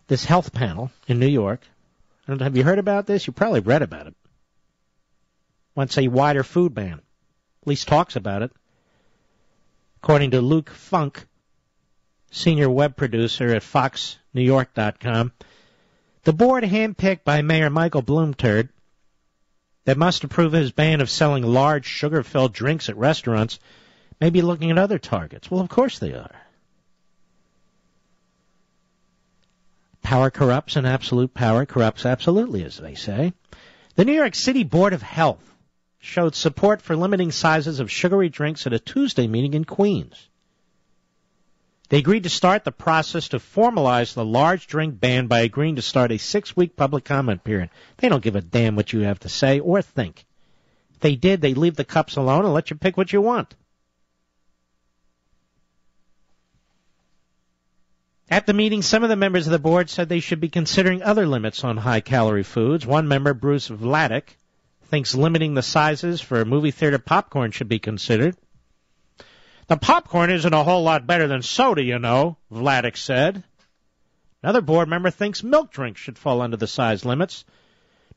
this health panel in New York. Have you heard about this? You probably read about it. Wants a wider food ban. At least talks about it. According to Luke Funk, senior web producer at FoxNewYork.com, the board handpicked by Mayor Michael Bloomberg that must approve his ban of selling large sugar-filled drinks at restaurants may be looking at other targets. Well, of course they are. Power corrupts and absolute power corrupts absolutely, as they say. The New York City Board of Health showed support for limiting sizes of sugary drinks at a Tuesday meeting in Queens. They agreed to start the process to formalize the large drink ban by agreeing to start a 6-week public comment period. They don't give a damn what you have to say or think. If they did, they'd leave the cups alone and let you pick what you want. At the meeting, some of the members of the board said they should be considering other limits on high-calorie foods. One member, Bruce Vladeck, thinks limiting the sizes for movie theater popcorn should be considered. The popcorn isn't a whole lot better than soda, you know, Vladeck said. Another board member thinks milk drinks should fall under the size limits.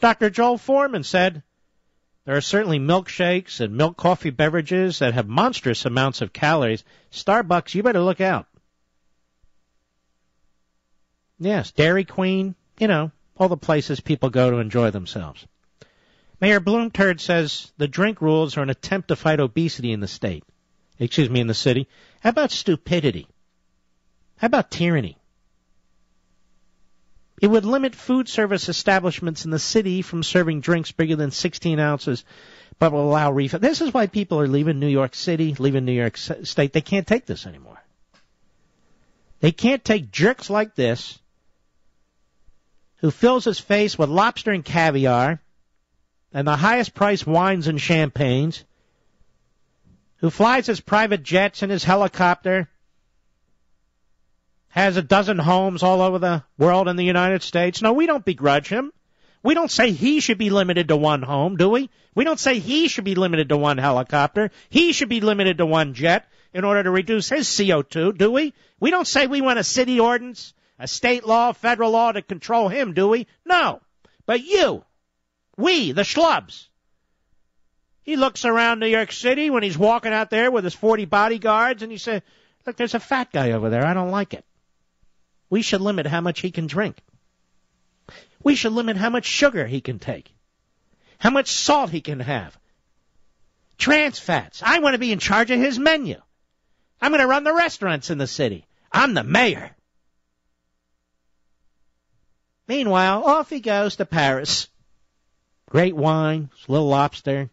Dr. Joel Foreman said, there are certainly milkshakes and milk coffee beverages that have monstrous amounts of calories. Starbucks, you better look out. Yes, Dairy Queen, you know, all the places people go to enjoy themselves. Mayor Bloomberg says the drink rules are an attempt to fight obesity in the city. How about stupidity? How about tyranny? It would limit food service establishments in the city from serving drinks bigger than 16 ounces, but will allow refill. This is why people are leaving New York City, leaving New York State. They can't take this anymore. They can't take jerks like this, who fills his face with lobster and caviar and the highest priced wines and champagnes, who flies his private jets and his helicopter, has a dozen homes all over the world in the United States. No, we don't begrudge him. We don't say he should be limited to one home, do we? We don't say he should be limited to one helicopter. He should be limited to one jet in order to reduce his CO2, do we? We don't say we want a city ordinance, a state law, federal law to control him, do we? No. But you, we, the schlubs. He looks around New York City when he's walking out there with his 40 bodyguards and he says, look, there's a fat guy over there. I don't like it. We should limit how much he can drink. We should limit how much sugar he can take, how much salt he can have, trans fats. I want to be in charge of his menu. I'm going to run the restaurants in the city. I'm the mayor. Meanwhile, off he goes to Paris. Great wine, little lobster,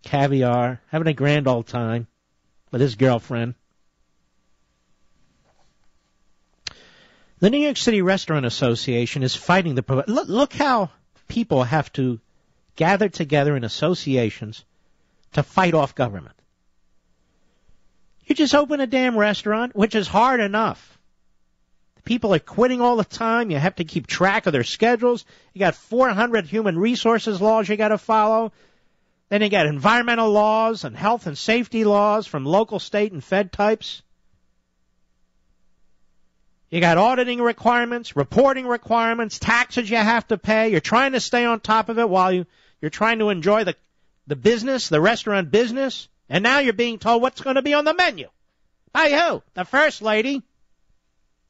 caviar, having a grand old time with his girlfriend. The New York City Restaurant Association is fighting the... Look how people have to gather together in associations to fight off government. You just open a damn restaurant, which is hard enough. People are quitting all the time. You have to keep track of their schedules. You got 400 human resources laws you got to follow. Then you got environmental laws and health and safety laws from local, state, and Fed types. You got auditing requirements, reporting requirements, taxes you have to pay. You're trying to stay on top of it while you're trying to enjoy the business, the restaurant business. And now you're being told what's going to be on the menu. By who? The First Lady,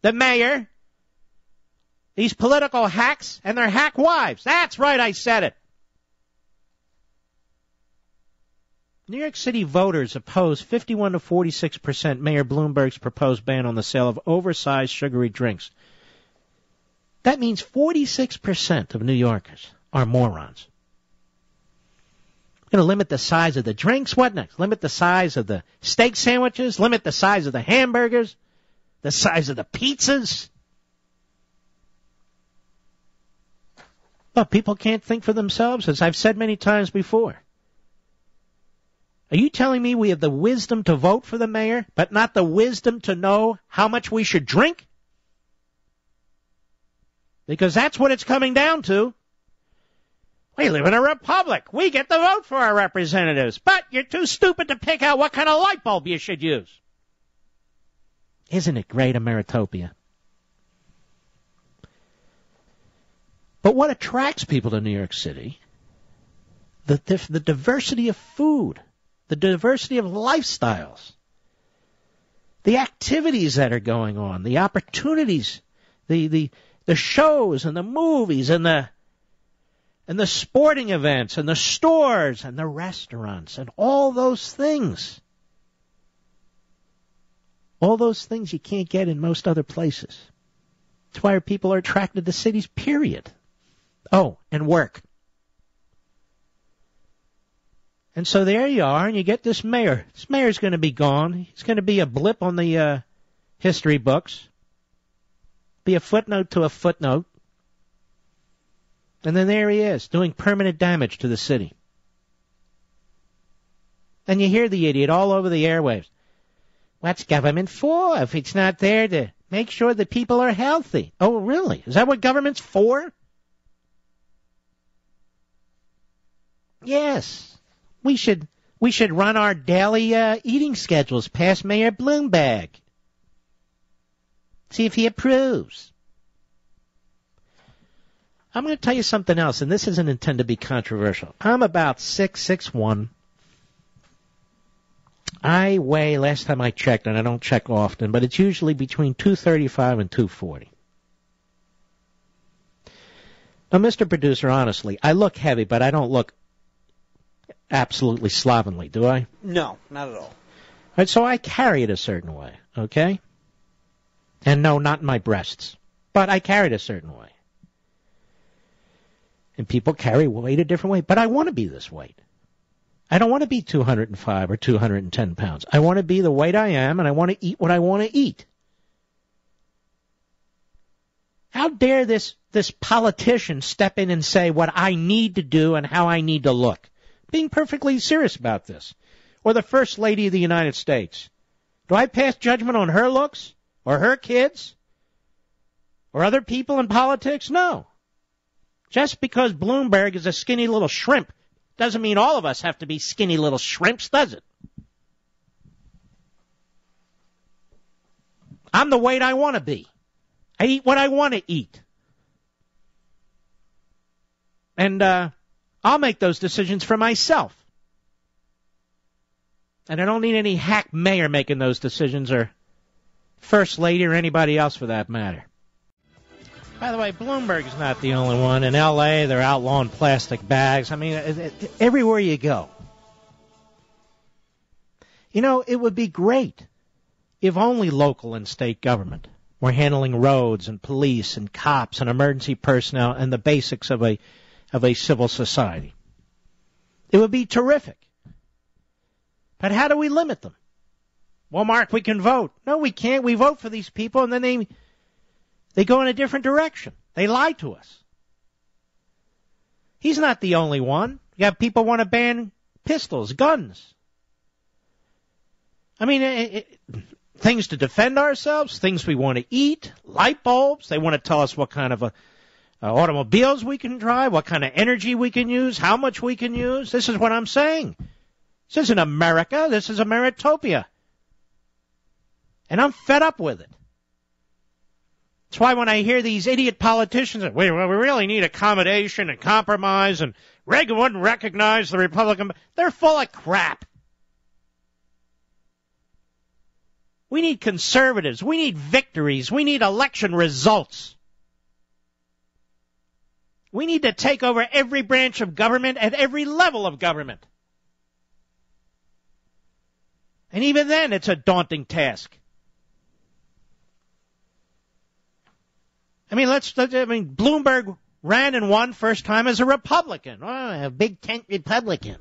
the mayor, these political hacks, and their hack wives. That's right, I said it. New York City voters oppose 51 to 46% Mayor Bloomberg's proposed ban on the sale of oversized sugary drinks. That means 46% of New Yorkers are morons. Going to limit the size of the drinks? What next? Limit the size of the steak sandwiches? Limit the size of the hamburgers? The size of the pizzas? Well, people can't think for themselves, as I've said many times before. Are you telling me we have the wisdom to vote for the mayor, but not the wisdom to know how much we should drink? Because that's what it's coming down to. We live in a republic. We get the vote for our representatives, but you're too stupid to pick out what kind of light bulb you should use. Isn't it great, Ameritopia? But what attracts people to New York City, the diversity of food, the diversity of lifestyles, the activities that are going on, the opportunities, the shows and the movies and the sporting events and the stores and the restaurants and all those things. All those things you can't get in most other places. That's why people are attracted to cities, period. Oh, and work. And so there you are, and you get this mayor. This mayor's going to be gone. He's going to be a blip on the history books. Be a footnote to a footnote. And then there he is, doing permanent damage to the city. And you hear the idiot all over the airwaves. What's government for if it's not there to make sure that people are healthy? Oh, really? Is that what government's for? Yes. We should run our daily eating schedules past Mayor Bloomberg. See if he approves. I'm going to tell you something else, and this isn't intended to be controversial. I'm about 6'1". I weigh, last time I checked, and I don't check often, but it's usually between 235 and 240. Now, Mr. Producer, honestly, I look heavy, but I don't look absolutely slovenly, do I? No, not at all. All right, so I carry it a certain way, okay? And no, not in my breasts, but I carry it a certain way. And people carry weight a different way, but I want to be this weight. I don't want to be 205 or 210 pounds. I want to be the weight I am, and I want to eat what I want to eat. How dare this politician step in and say what I need to do and how I need to look? Being perfectly serious about this. Or the First Lady of the United States. Do I pass judgment on her looks? Or her kids? Or other people in politics? No. Just because Bloomberg is a skinny little shrimp doesn't mean all of us have to be skinny little shrimps, does it? I'm the weight I want to be. I eat what I want to eat. And I'll make those decisions for myself. And I don't need any hack mayor making those decisions, or First Lady, or anybody else for that matter. By the way, Bloomberg is not the only one. In L.A., they're outlawing plastic bags. I mean, everywhere you go. You know, it would be great if only local and state government were handling roads and police and cops and emergency personnel and the basics of a civil society. It would be terrific. But how do we limit them? Well, Mark, we can vote. No, we can't. We vote for these people, and then they go in a different direction. They lie to us. He's not the only one. You have people want to ban pistols, guns. I mean, things to defend ourselves, things we want to eat, light bulbs. They want to tell us what kind of automobiles we can drive, what kind of energy we can use, how much we can use. This is what I'm saying. This isn't America. This is Ameritopia. And I'm fed up with it. That's why when I hear these idiot politicians say, we really need accommodation and compromise, and Reagan wouldn't recognize the Republican, they're full of crap. We need conservatives. We need victories. We need election results. We need to take over every branch of government at every level of government. And even then, it's a daunting task. Bloomberg ran and won first time as a Republican. Oh, a big tent Republican.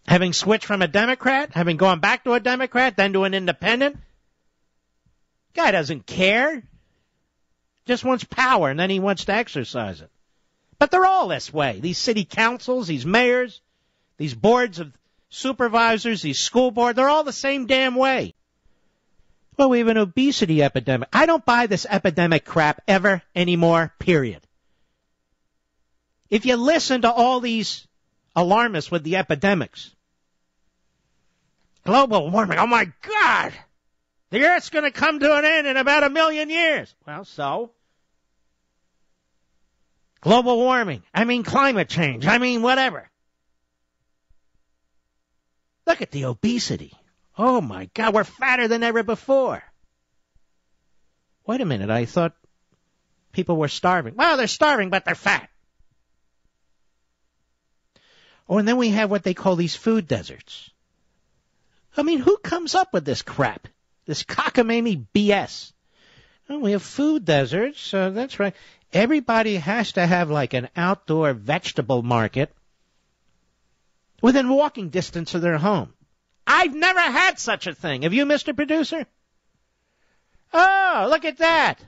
Having switched from a Democrat, having gone back to a Democrat, then to an independent. Guy doesn't care. Just wants power, and then he wants to exercise it. But they're all this way. These city councils, these mayors, these boards of supervisors, these school boards, they're all the same damn way. Well, we have an obesity epidemic. I don't buy this epidemic crap ever anymore, period. If you listen to all these alarmists with the epidemics, global warming, oh my God, the Earth's going to come to an end in about 1 million years. Well, so? global warming. I mean climate change. I mean whatever. Look at the obesity. Oh, my God, we're fatter than ever before. Wait a minute, I thought people were starving. Well, they're starving, but they're fat. Oh, and then we have what they call these food deserts. I mean, who comes up with this crap? This cockamamie BS. Oh, we have food deserts, that's right. Everybody has to have like an outdoor vegetable market within walking distance of their home. I've never had such a thing. Have you, Mr. Producer? Oh, look at that.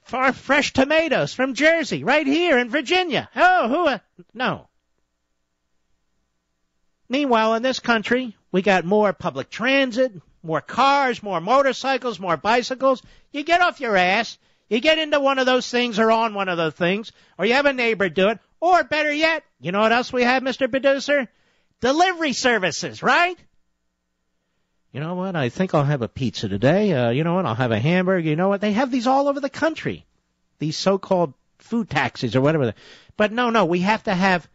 Fresh tomatoes from Jersey, right here in Virginia. Oh, no. Meanwhile, in this country, we got more public transit, more cars, more motorcycles, more bicycles. You get off your ass, you get into one of those things or on one of those things, or you have a neighbor do it, or better yet, you know what else we have, Mr. Producer? Delivery services, right? You know what? I think I'll have a pizza today. You know what? I'll have a hamburger. You know what? They have these all over the country, these so-called food taxis or whatever. But no, we have to have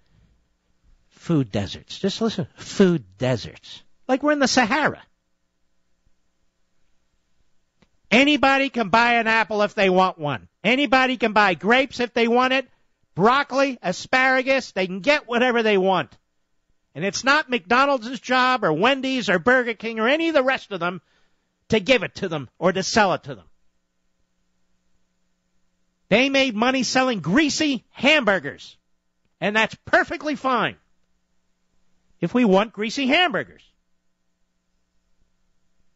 food deserts. Just listen, food deserts. Like we're in the Sahara. Anybody can buy an apple if they want one. Anybody can buy grapes if they want it. Broccoli, asparagus, they can get whatever they want. And it's not McDonald's job or Wendy's or Burger King or any of the rest of them to give it to them or to sell it to them. They made money selling greasy hamburgers. And that's perfectly fine if we want greasy hamburgers.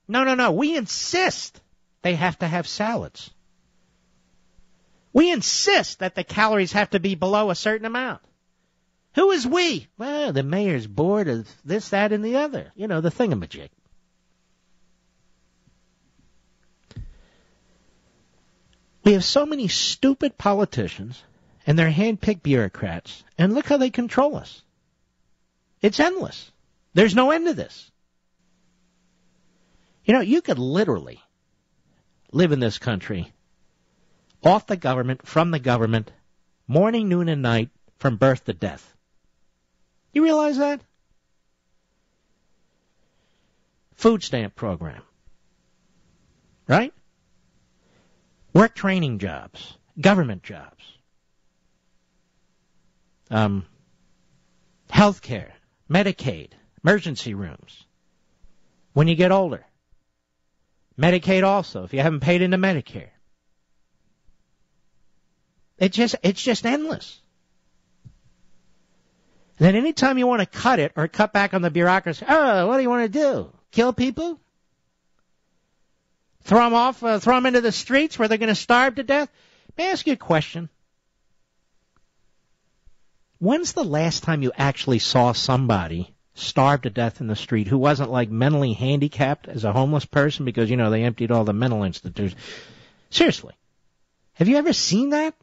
No. We insist they have to have salads. We insist that the calories have to be below a certain amount. Who is we? Well, the mayor's board of this, that, and the other. You know, the thingamajig. We have so many stupid politicians and their hand-picked bureaucrats, and look how they control us. It's endless. There's no end to this. You know, you could literally live in this country off the government, from the government, morning, noon, and night, from birth to death. You realize that? Food stamp program. Right? Work training jobs. Government jobs. Health care. Medicaid. Emergency rooms. When you get older. Medicaid also, if you haven't paid into Medicare. It's just endless. And then anytime you want to cut it or cut back on the bureaucracy, what do you want to do? Kill people? Throw them into the streets where they're going to starve to death? May I ask you a question? When's the last time you actually saw somebody starve to death in the street who wasn't like mentally handicapped as a homeless person because, you know, they emptied all the mental institutions? Seriously. Have you ever seen that?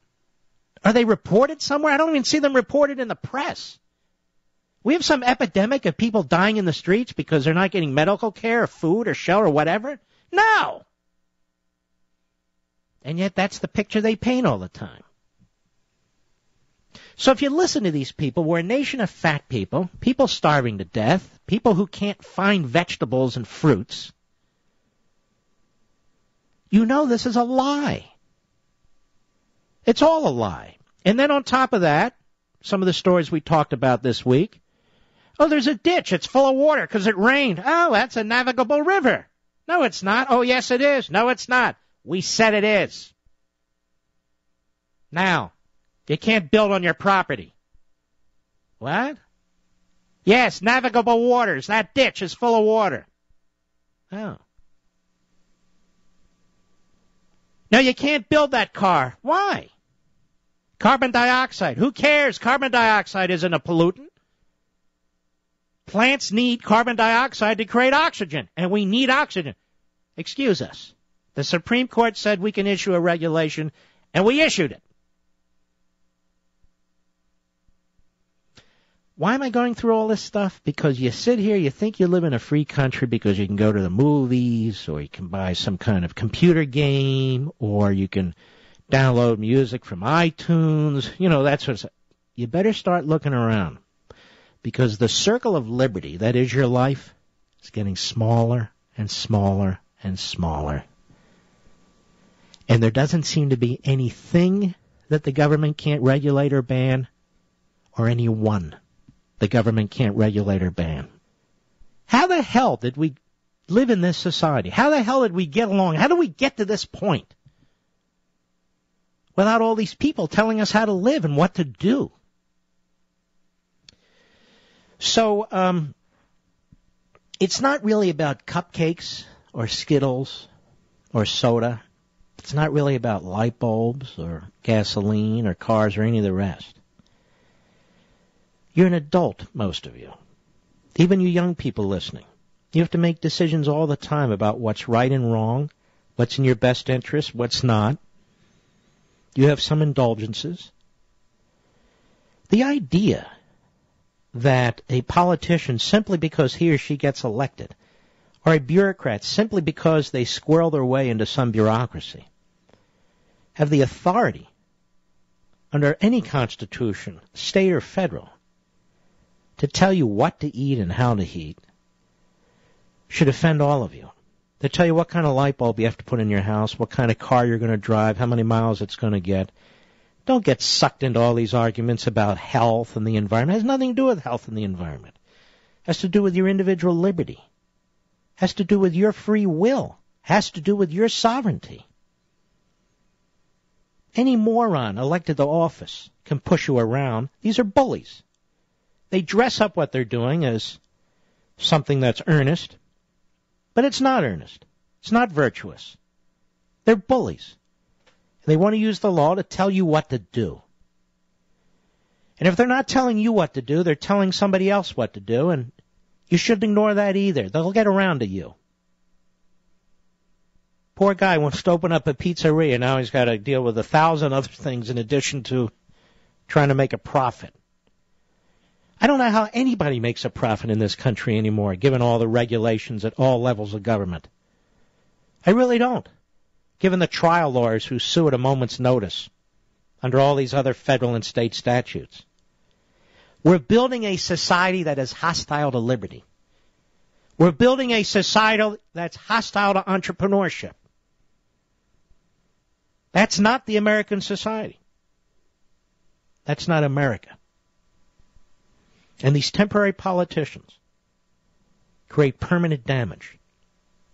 Are they reported somewhere? I don't even see them reported in the press. We have some epidemic of people dying in the streets because they're not getting medical care or food or shelter or whatever? No! And yet that's the picture they paint all the time. So if you listen to these people, we're a nation of fat people, people starving to death, people who can't find vegetables and fruits. You know this is a lie. It's all a lie. And then on top of that, some of the stories we talked about this week, oh, there's a ditch. It's full of water because it rained. Oh, that's a navigable river. No, it's not. Oh, yes, it is. No, it's not. We said it is. Now, you can't build on your property. What? Yes, navigable waters. That ditch is full of water. Oh. No, you can't build that car. Why? Carbon dioxide. Who cares? Carbon dioxide isn't a pollutant. Plants need carbon dioxide to create oxygen, and we need oxygen. Excuse us. The Supreme Court said we can issue a regulation, and we issued it. Why am I going through all this stuff? Because you sit here, you think you live in a free country because you can go to the movies, or you can buy some kind of computer game, or you can download music from iTunes, that sort of stuff. You better start looking around, because the circle of liberty that is your life is getting smaller and smaller and smaller. And there doesn't seem to be anything that the government can't regulate or ban, or anyone the government can't regulate or ban. How the hell did we live in this society? How the hell did we get along? How did we get to this point without all these people telling us how to live and what to do? So, it's not really about cupcakes or Skittles or soda. It's not really about light bulbs or gasoline or cars or any of the rest. You're an adult, most of you. Even you young people listening. You have to make decisions all the time about what's right and wrong, what's in your best interest, what's not. You have some indulgences. The idea that a politician, simply because he or she gets elected, or a bureaucrat, simply because they squirrel their way into some bureaucracy, have the authority under any constitution, state or federal, to tell you what to eat and how to eat, should offend all of you. They tell you what kind of light bulb you have to put in your house, what kind of car you're going to drive, how many miles it's going to get. Don't get sucked into all these arguments about health and the environment. It has nothing to do with health and the environment. It has to do with your individual liberty. It has to do with your free will. It has to do with your sovereignty. Any moron elected to office can push you around. These are bullies. They dress up what they're doing as something that's earnest, but it's not earnest. It's not virtuous. They're bullies. They want to use the law to tell you what to do. And if they're not telling you what to do, they're telling somebody else what to do, and you shouldn't ignore that either. They'll get around to you. Poor guy wants to open up a pizzeria. Now he's got to deal with 1,000 other things in addition to trying to make a profit. I don't know how anybody makes a profit in this country anymore, given all the regulations at all levels of government. I really don't, given the trial lawyers who sue at a moment's notice under all these other federal and state statutes. We're building a society that is hostile to liberty. We're building a society that's hostile to entrepreneurship. That's not the American society. That's not America. And these temporary politicians create permanent damage.